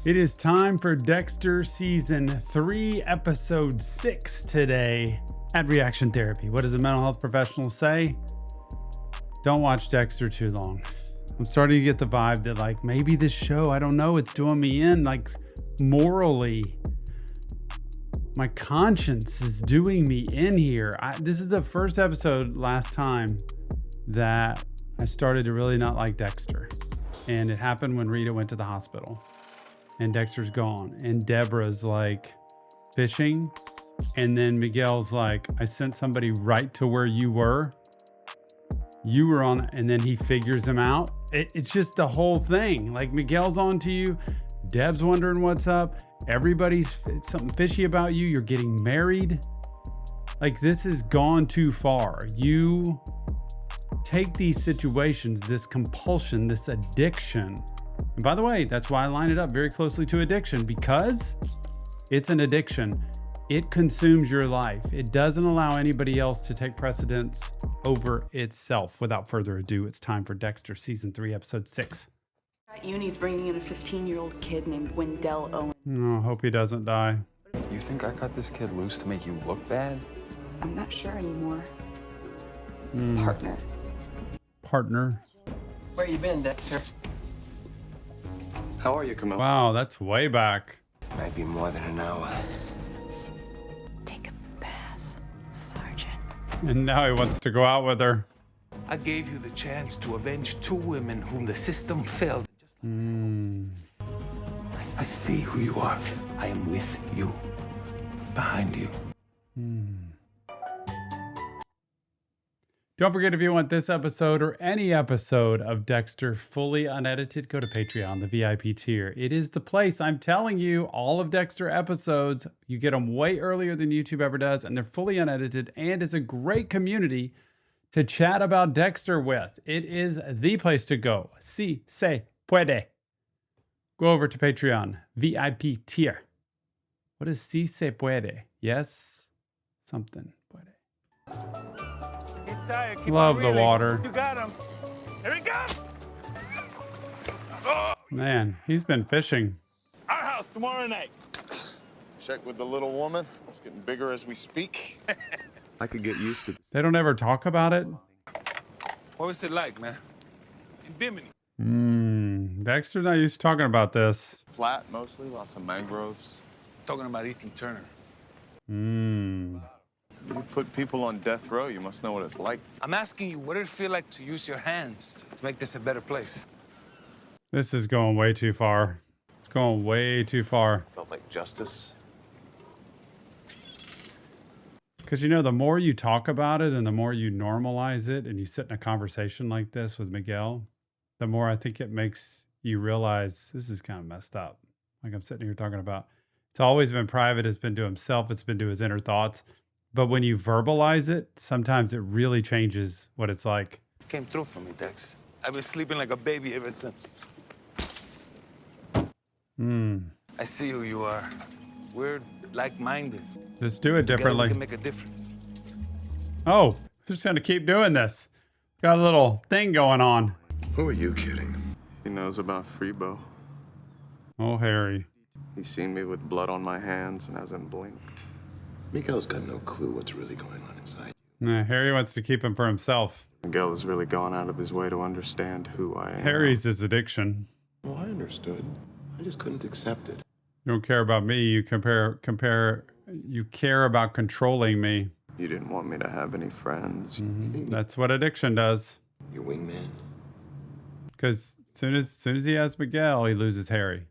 It is time for Dexter Season 3, Episode 6 today at Reaction Therapy. What does a mental health professional say? Don't watch Dexter too long. I'm starting to get the vibe that like maybe this show, I don't know, it's doing me in like morally. My conscience is doing me in here. This is the first episode last time that I started to really not like Dexter. And it happened when Rita went to the hospital. And Dexter's gone. And Deborah's like fishing. And then Miguel's like, I sent somebody right to where you were. You were on, and then he figures him out. It's just the whole thing. Like Miguel's on to you. Deb's wondering what's up. Everybody's something fishy about you. You're getting married. Like this has gone too far. You take these situations, this compulsion, this addiction. And by the way, that's why I line it up very closely to addiction, because it's an addiction. It consumes your life. It doesn't allow anybody else to take precedence over itself. Without further ado, it's time for Dexter Season 3, Episode 6. At uni's bringing in a 15-year-old kid named Wendell Owen. Oh, hope he doesn't die. You think I cut this kid loose to make you look bad? I'm not sure anymore. Partner. Where you been, Dexter? How are you, Camila? Wow, that's way back. Might be more than an hour. Take a pass, Sergeant. And now he wants to go out with her. I gave you the chance to avenge two women whom the system failed. I see who you are. I am with you. Behind you. Don't forget, if you want this episode or any episode of Dexter fully unedited, go to Patreon, the VIP tier. It is the place. I'm telling you, all of Dexter episodes, you get them way earlier than YouTube ever does, and they're fully unedited, and it's a great community to chat about Dexter with. It is the place to go. Si se puede. Go over to Patreon, VIP tier. What is si se puede? Yes, something puede. Love the water. You got him. Here he comes. Oh, Man, he's been fishing. our house tomorrow night. Check with the little woman. It's getting bigger as we speak. I could get used to They don't ever talk about it. What was it like, man? In Bimini. Dexter's not used to talking about this. Flat mostly, lots of mangroves. Talking about Ethan Turner. You put people on death row, you must know what it's like. I'm asking you, what did it feel like to use your hands to make this a better place? This is going way too far. It's going way too far. Felt like justice. Because, you know, the more you talk about it and the more you normalize it and you sit in a conversation like this with Miguel, the more I think it makes you realize this is kind of messed up. Like I'm sitting here talking about, it's always been private. It's been to himself. It's been to his inner thoughts. But when you verbalize it, sometimes it really changes what it's like. Came through for me, Dex. I've been sleeping like a baby ever since. I see who you are. We're like-minded. Just do it Together differently. we can make a difference. Oh, just going to keep doing this. Got a little thing going on. Who are you kidding? He knows about Freebo. Oh, Harry. He's seen me with blood on my hands and hasn't blinked. Miguel's got no clue what's really going on inside. Nah, Harry wants to keep him for himself. Miguel has really gone out of his way to understand who I am. Harry's his addiction. Well, I understood. I just couldn't accept it. You don't care about me. You you care about controlling me. You didn't want me to have any friends. You think That's what addiction does. your wingman? Because as soon as he has Miguel, he loses Harry.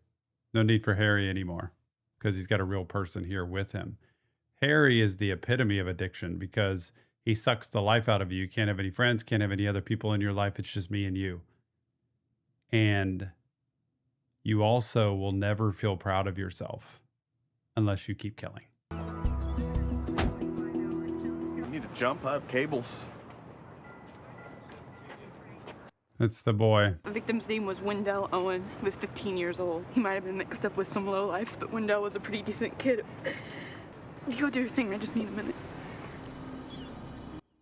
No need for Harry anymore because he's got a real person here with him. Harry is the epitome of addiction because he sucks the life out of you. You can't have any friends, can't have any other people in your life. It's just me and you. And you also will never feel proud of yourself unless you keep killing. You need to jump. I have cables. It's the boy. The victim's name was Wendell Owen. He was 15 years old. He might have been mixed up with some lowlifes, but Wendell was a pretty decent kid. You go do your thing. I just need a minute.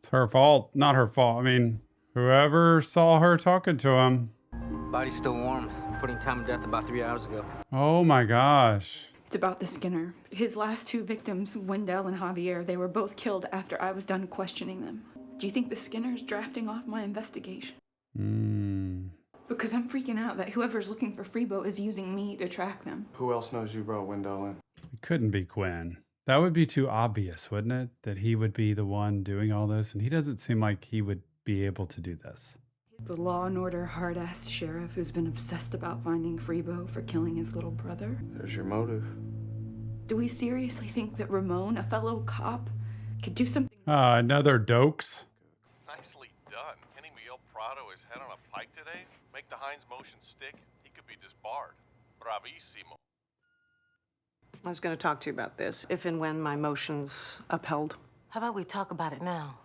It's her fault. Not her fault. I mean, whoever saw her talking to him. Body's still warm. putting time to death about 3 hours ago. Oh my gosh. It's about the Skinner. His last two victims, Wendell and Javier, they were both killed after I was done questioning them. Do you think the Skinner's drafting off my investigation? Because I'm freaking out that whoever's looking for Freebo is using me to track them. Who else knows you brought Wendell in? It couldn't be Quinn. That would be too obvious, wouldn't it? That he would be the one doing all this, and he doesn't seem like he would be able to do this. The law and order hard-ass sheriff who's been obsessed about finding Freebo for killing his little brother. There's your motive. Do we seriously think that Ramon, a fellow cop, could do something? Another Dokes. Nicely done. Hitting Miguel Prado his head on a pike today? Make the Heinz motion stick? He could be disbarred. Bravissimo. I was going to talk to you about this, if and when my motion's upheld. How about we talk about it now?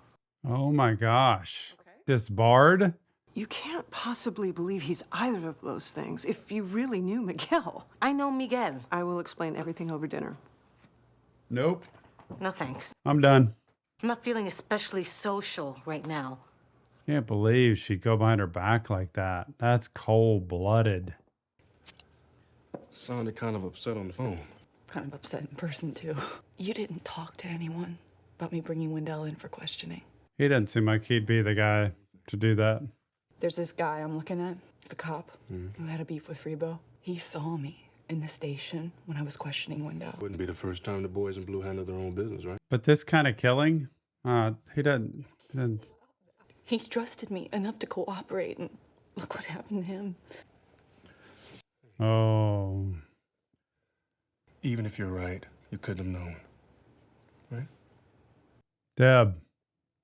Oh my gosh. Okay. Disbarred? You can't possibly believe he's either of those things if you really knew Miguel. I know Miguel. I will explain everything over dinner. Nope. No thanks. I'm done. I'm not feeling especially social right now. Can't believe she'd go behind her back like that. That's cold-blooded. Sounded kind of upset on the phone. Kind of upset in person, too. You didn't talk to anyone about me bringing Wendell in for questioning. He doesn't seem like he'd be the guy to do that. There's this guy I'm looking at. He's a cop who had a beef with Freebo. He saw me in the station when I was questioning Wendell. Wouldn't be the first time the boys in blue handle their own business, right? But this kind of killing, he doesn't. He trusted me enough to cooperate, and look what happened to him. Oh. Even if you're right, you couldn't have known, right? Deb,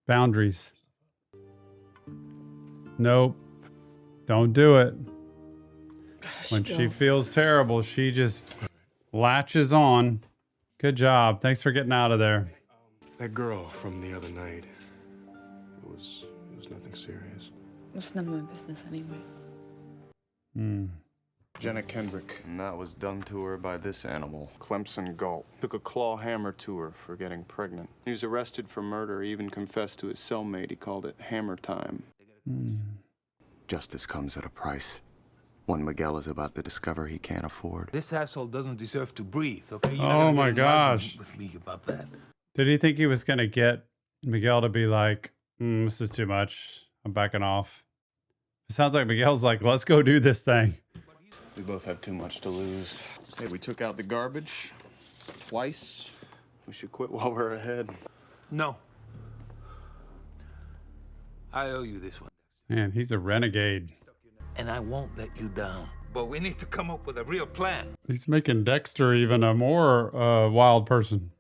boundaries. Nope. Don't do it. When she feels terrible, she just latches on. Good job. Thanks for getting out of there. That girl from the other night, it was nothing serious. It's none of my business anyway. Jenna Kendrick. And that was done to her by this animal, Clemson Galt. Took a claw hammer to her for getting pregnant. He was arrested for murder. He even confessed to his cellmate. He called it hammer time. Justice comes at a price. One Miguel is about to discover he can't afford. This asshole doesn't deserve to breathe, okay? You're Oh my gosh. with me about that. Did he think he was going to get Miguel to be like, this is too much. I'm backing off. It sounds like Miguel's like, let's go do this thing. We both have too much to lose. Hey, we took out the garbage twice. We should quit while we're ahead. No. I owe you this one. Man, he's a renegade. And I won't let you down. But we need to come up with a real plan. He's making Dexter even a more wild person.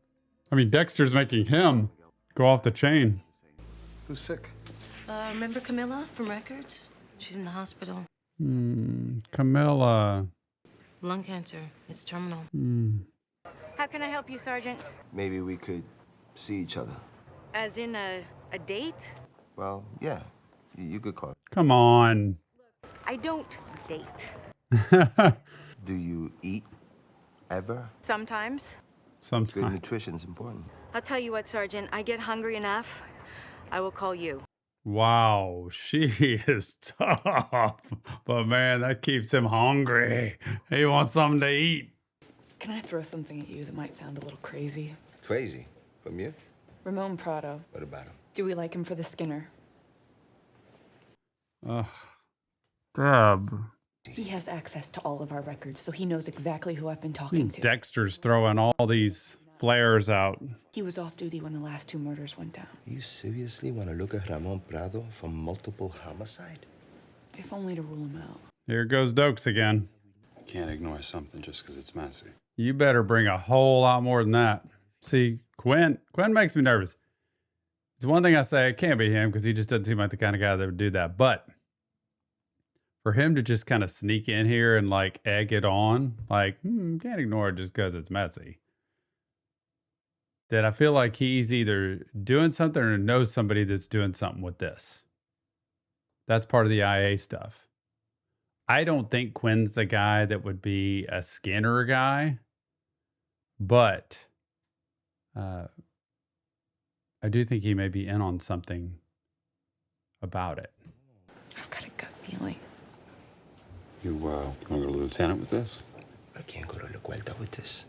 I mean, Dexter's making him go off the chain. Who's sick? Remember Camila from Records? She's in the hospital. Camila. Lung cancer. It's terminal. How can I help you, Sergeant? Maybe we could see each other. As in a date? Well, yeah. You could call. Come on. I don't date. Do you eat? Ever? Sometimes. Good Sometimes. nutrition's important. I'll tell you what, Sergeant. I get hungry enough, I will call you. Wow, she is tough. But man, that keeps him hungry. He wants something to eat. Can I throw something at you that might sound a little crazy? Crazy. From you? Ramon Prado. What about him? Do we like him for the Skinner? Deb. He has access to all of our records, so he knows exactly who I've been talking to. Dexter's throwing all these flares out. He was off duty when the last two murders went down. You seriously want to look at Ramon Prado for multiple homicide? If only to rule him out. Here goes Dokes again. Can't ignore something just because it's messy. You better bring a whole lot more than that. See, Quinn makes me nervous. It's one thing I say, it can't be him because he just doesn't seem like the kind of guy that would do that. But for him to just kind of sneak in here and like egg it on, like, can't ignore it just because it's messy. That I feel like he's either doing something or knows somebody that's doing something with this. That's part of the IA stuff. I don't think Quinn's the guy that would be a Skinner guy, but I do think he may be in on something about it. I've got a gut feeling. You want to go to Lieutenant with this? I can't go to La Vuelta with this.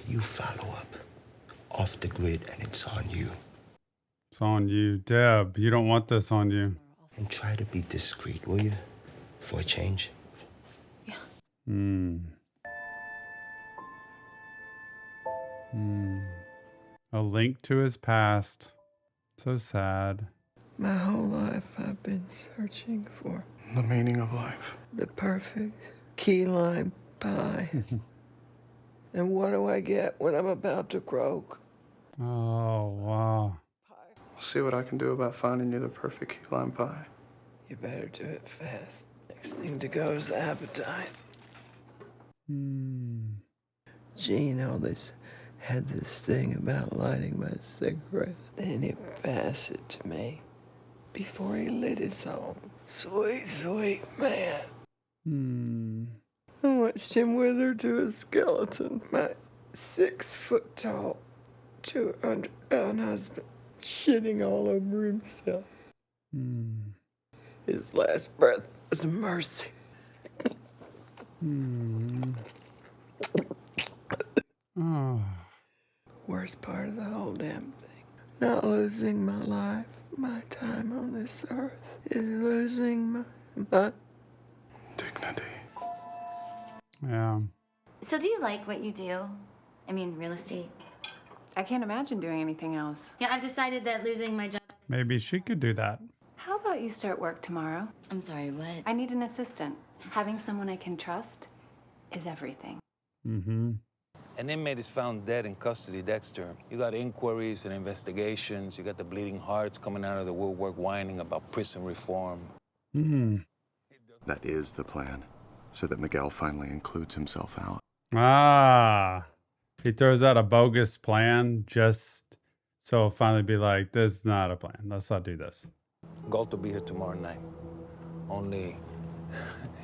You follow up off the grid, and it's on you. It's on you. Deb, you don't want this on you. And try to be discreet, will you? For a change. A link to his past. So sad. My whole life I've been searching for The meaning of life. the perfect key lime pie. And what do I get when I'm about to croak? Oh, wow. I'll see what I can do about finding you the perfect key lime pie. You better do it fast. Next thing to go is the appetite. Gene always had this thing about lighting my cigarette. Then he'd pass it to me before he lit his own. Sweet, sweet man. I watched him wither to a skeleton. My 6 foot tall, 200-pound husband shitting all over himself. His last breath was a mercy. Worst part of the whole damn thing. Not losing my life, my time on this earth, is losing my dignity. Yeah. So do you like what you do? I mean, real estate. I can't imagine doing anything else. Yeah, I've decided that losing my job... Maybe she could do that. How about you start work tomorrow? I'm sorry, what? I need an assistant. Having someone I can trust is everything. An inmate is found dead in custody, Dexter. You got inquiries and investigations. You got the bleeding hearts coming out of the woodwork whining about prison reform. That is the plan, so that Miguel finally includes himself out. He throws out a bogus plan just so it'll finally be like, this is not a plan. Let's not do this. Galt will be here tomorrow night. Only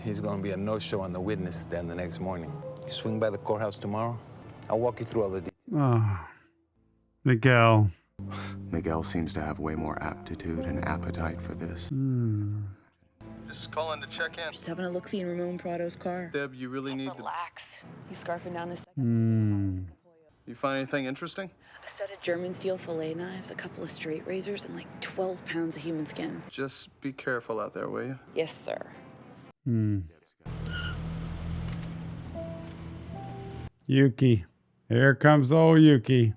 he's going to be a no-show on the witness stand the next morning. You swing by the courthouse tomorrow? I'll walk you through all the details. Miguel. Miguel seems to have way more aptitude and appetite for this. Just calling to check in. Just having a look-see in Ramon Prado's car. Deb, you really need to... Relax. He's scarfing down this... You find anything interesting? A set of German steel fillet knives, a couple of straight razors, and like 12 pounds of human skin. Just be careful out there, will you? Yes, sir. Yuki. Here comes old Yuki.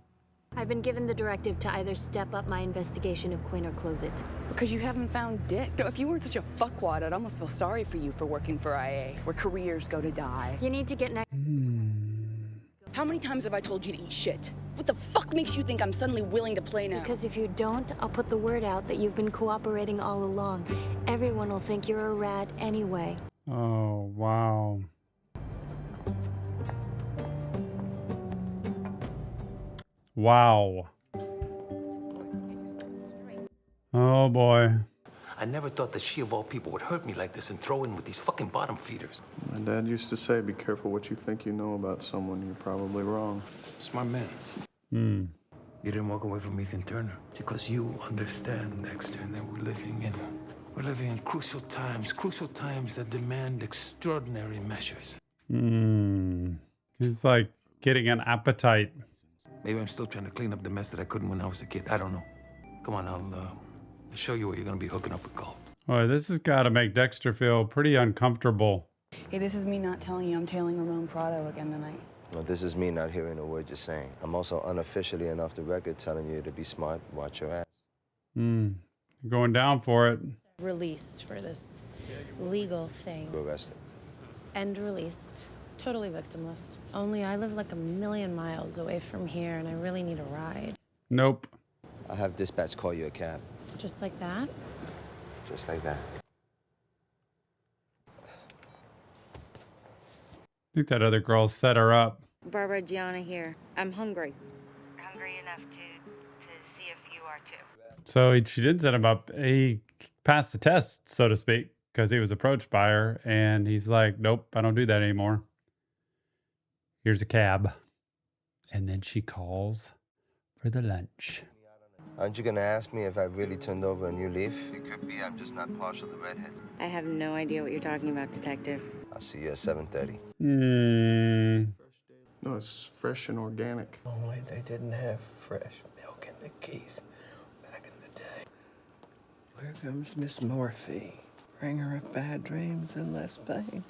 I've been given the directive to either step up my investigation of Quinn or close it. Because you haven't found Dick. If you weren't such a fuckwad, I'd almost feel sorry for you for working for IA, where careers go to die. You need to get next. How many times have I told you to eat shit? What the fuck makes you think I'm suddenly willing to play now? Because if you don't, I'll put the word out that you've been cooperating all along. Everyone will think you're a rat anyway. Oh, wow. Wow. Oh, boy. I never thought that she, of all people, would hurt me like this and throw in with these fucking bottom feeders. My dad used to say, be careful what you think you know about someone. You're probably wrong. Smart man. You didn't walk away from Ethan Turner because you understand, Dexter, that we're living in crucial times that demand extraordinary measures. He's like getting an appetite. Maybe I'm still trying to clean up the mess that I couldn't when I was a kid. I don't know. Come on, I'll show you where you're gonna be hooking up with Galt. Boy, this has got to make Dexter feel pretty uncomfortable. Hey, this is me not telling you I'm tailing Ramon Prado again tonight. No, this is me not hearing a word you're saying. I'm also unofficially and off the record telling you to be smart, watch your ass. Going down for it. Released for this legal thing. Arrested. And released. Totally victimless. Only I live like a million miles away from here and I really need a ride. Nope. I'll have dispatch call you a cab. Just like that? Just like that. I think that other girl set her up. Barbara, Gianna here. I'm hungry. Hungry enough to see if you are too. So she did set him up. He passed the test, so to speak, because he was approached by her. And he's like, nope, I don't do that anymore. Here's a cab. And then she calls for the lunch. Aren't you gonna ask me if I really turned over a new leaf? It could be I'm just not partially redhead. I have no idea what you're talking about, Detective. I'll see you at 7:30. No, it's fresh and organic. Only they didn't have fresh milk in the Keys back in the day. Here comes Miss Morphy. Bring her of bad dreams and less pain.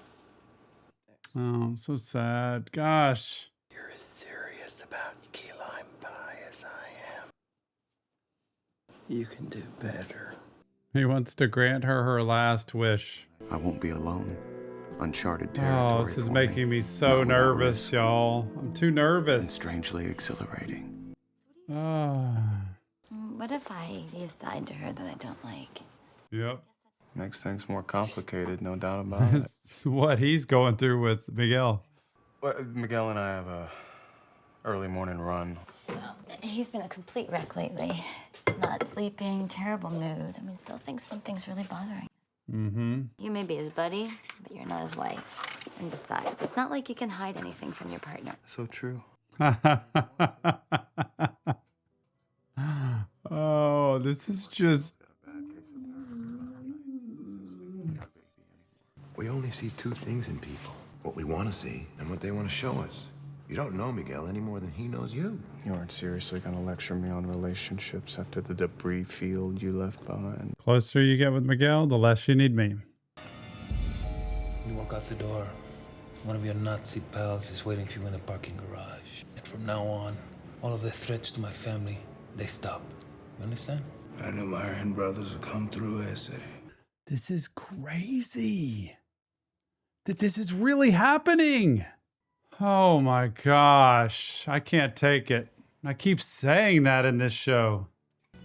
Oh, so sad. Gosh. You're as serious about key lime pie as I am. You can do better. He wants to grant her her last wish. I won't be alone. Uncharted territory. Oh, this is making me so nervous, y'all. I'm too nervous. And strangely exhilarating. What if I see a side to her that I don't like? Yep. Makes things more complicated, no doubt about it. What he's going through with Miguel. Well, Miguel and I have a early morning run. Well, he's been a complete wreck lately. Not sleeping, terrible mood. I mean, still thinks something's really bothering him. You may be his buddy, but you're not his wife. And besides, it's not like you can hide anything from your partner. So true. Oh, this is just... We only see two things in people. What we want to see and what they want to show us. You don't know Miguel any more than he knows you. You aren't seriously going to lecture me on relationships after the debris field you left behind. Closer you get with Miguel, the less you need me. You walk out the door. One of your Nazi pals is waiting for you in the parking garage. And from now on, all of the threats to my family, they stop. You understand? I know my Iron brothers will come through, essay. This is crazy. That this is really happening. Oh my gosh. I can't take it. I keep saying that in this show.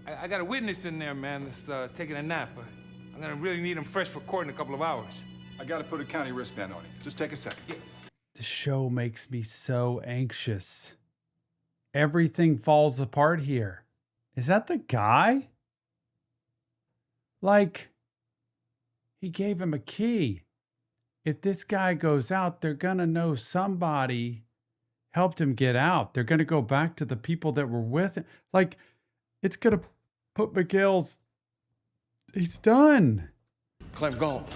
I got a witness in there, man, that's taking a nap. I'm gonna really need him fresh for court in a couple of hours. I gotta put a county wristband on him. Just take a second. Yeah. The show makes me so anxious. Everything falls apart here. Is that the guy? Like, he gave him a key. If this guy goes out, they're going to know somebody helped him get out. They're going to go back to the people that were with him. Like, it's going to put Miguel's... He's done. Clem Galt.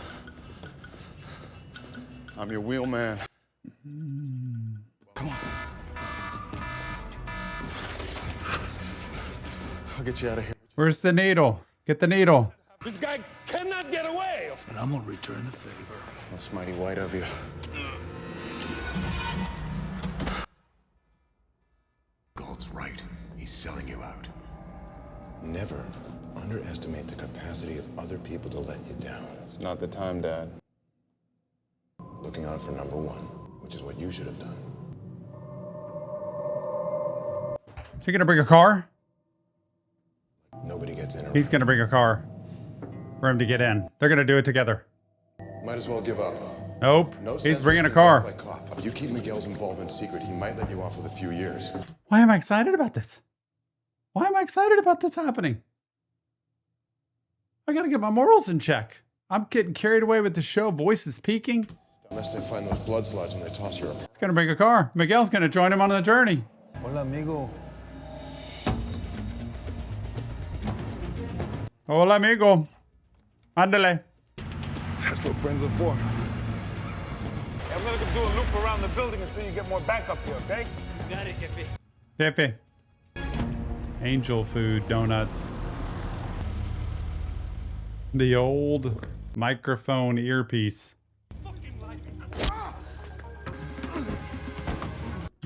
I'm your wheelman. Come on. I'll get you out of here. Where's the needle? Get the needle. This guy cannot get away! And I'm gonna return the favor. That's mighty white of you. Galt's right. He's selling you out. Never underestimate the capacity of other people to let you down. It's not the time, Dad. Looking out for number one, which is what you should have done. Is he gonna bring a car? Nobody gets in. He's gonna bring a car for him to get in. They're gonna do it together. Might as well give up. Nope. No He's bringing a car. Like cop. If you keep Miguel's involvement secret, he might let you off with a few years. Why am I excited about this? Why am I excited about this happening? I gotta get my morals in check. I'm getting carried away with the show. Voices peaking. Unless they find those blood slots when they toss you up. He's gonna bring a car. Miguel's gonna join him on the journey. Hola, amigo. Hola, amigo. Ándale. That's what friends are for. I'm gonna go do a loop around the building until you get more backup here, okay? Got it, Jefe. Angel food donuts. The old microphone earpiece.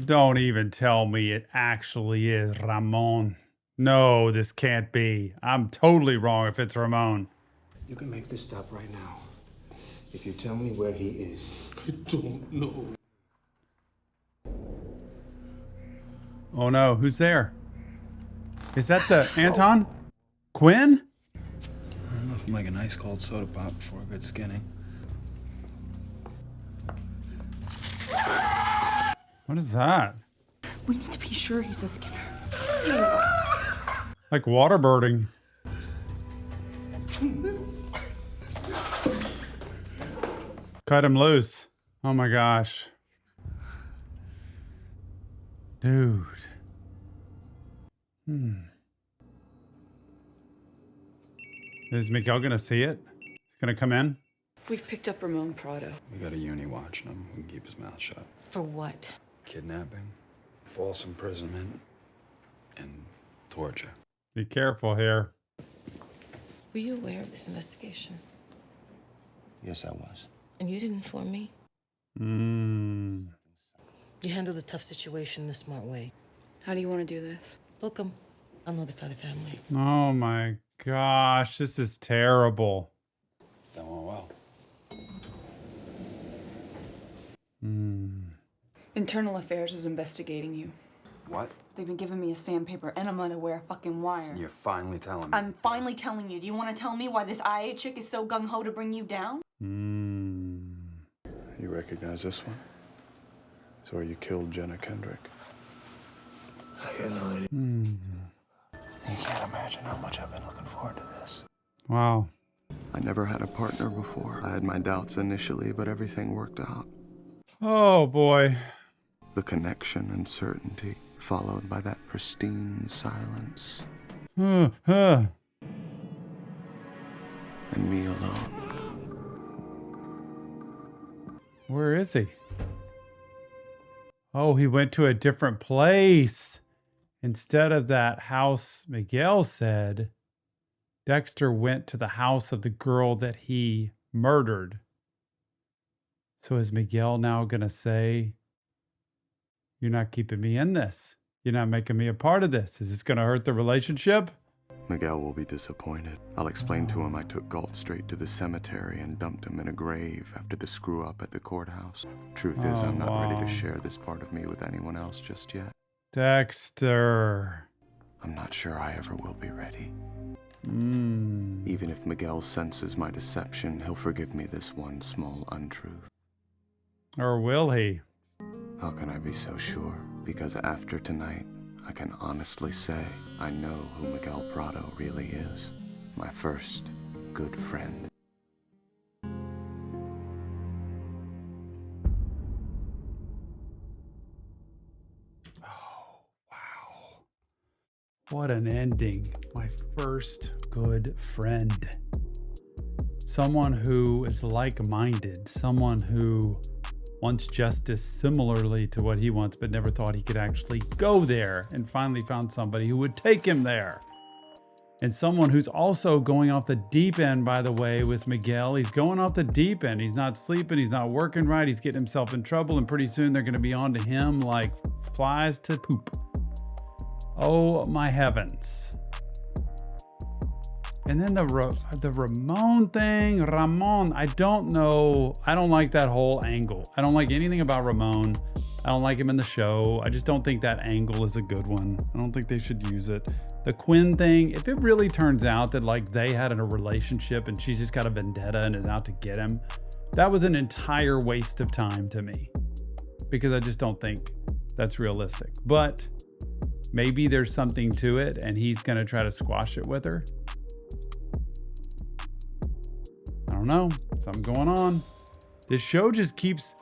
Don't even tell me it actually is Ramon. No, this can't be. I'm totally wrong if it's Ramon. You can make this stop right now. If you tell me where he is. I don't know. Oh no, who's there? Is that the Anton? Quinn? I don't know if I'm like an ice cold soda pop before a good skinning. What is that? We need to be sure he's the Skinner. Like waterbirding. Cut him loose. Oh my gosh. Dude. Is Miguel gonna see it? He's gonna come in? We've picked up Ramon Prado. We got a uni watching him. We can keep his mouth shut. For what? Kidnapping, false imprisonment, and torture. Be careful here. Were you aware of this investigation? Yes, I was. And you didn't inform me? You handled the tough situation the smart way. How do you want to do this? Book them. I'll notify the family. Oh my gosh, this is terrible. That went well. Internal Affairs is investigating you. What? They've been giving me a sandpaper and I'm gonna wear a fucking wire. You're finally telling me. I'm finally telling you. Do you want to tell me why this IA chick is so gung-ho to bring you down? You recognize this one? It's where you killed Jenna Kendrick. I had no idea. You can't imagine how much I've been looking forward to this. Wow. I never had a partner before. I had my doubts initially, but everything worked out. Oh boy. The connection and certainty, followed by that pristine silence. And me alone. Where is he? Oh, he went to a different place. Instead of that house Miguel said, Dexter went to the house of the girl that he murdered. So is Miguel now going to say, you're not keeping me in this? You're not making me a part of this? Is this going to hurt the relationship? Miguel will be disappointed. I'll explain to him I took Galt straight to the cemetery and dumped him in a grave after the screw-up at the courthouse. Truth is, I'm not ready to share this part of me with anyone else just yet. Dexter. I'm not sure I ever will be ready. Even if Miguel senses my deception, he'll forgive me this one small untruth. Or will he? How can I be so sure? Because after tonight, I can honestly say I know who Miguel Prado really is. My first good friend. Oh, wow. What an ending. My first good friend. Someone who is like-minded. Someone who wants justice similarly to what he wants, but never thought he could actually go there, and finally found somebody who would take him there. And someone who's also going off the deep end, by the way, with Miguel. He's going off the deep end. He's not sleeping. He's not working right. He's getting himself in trouble, and pretty soon they're going to be on to him like flies to poop. Oh my heavens. And then the Ramon thing, I don't know. I don't like that whole angle. I don't like anything about Ramon. I don't like him in the show. I just don't think that angle is a good one. I don't think they should use it. The Quinn thing, if it really turns out that like they had a relationship and she's just got a vendetta and is out to get him, that was an entire waste of time to me, because I just don't think that's realistic. But maybe there's something to it and he's gonna try to squash it with her. I don't know, something going on. This show just keeps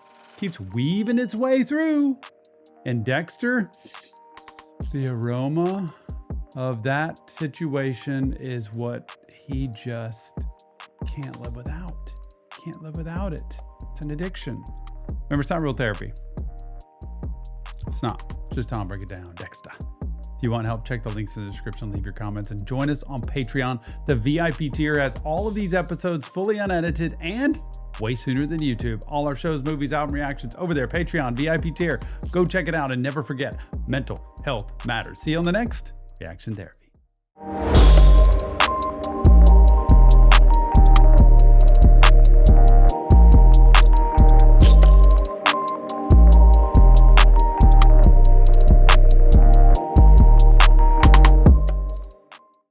weaving its way through. And Dexter, the aroma of that situation is what he just can't live without. Can't live without it. It's an addiction. Remember, it's not real therapy. It's not. Just Tom, break it down. Dexter. If you want help, check the links in the description, leave your comments, and join us on Patreon. The VIP tier has all of these episodes fully unedited and way sooner than YouTube. All our shows, movies, album reactions over there. Patreon, VIP tier. Go check it out, and never forget, mental health matters. See you on the next Reaction Therapy.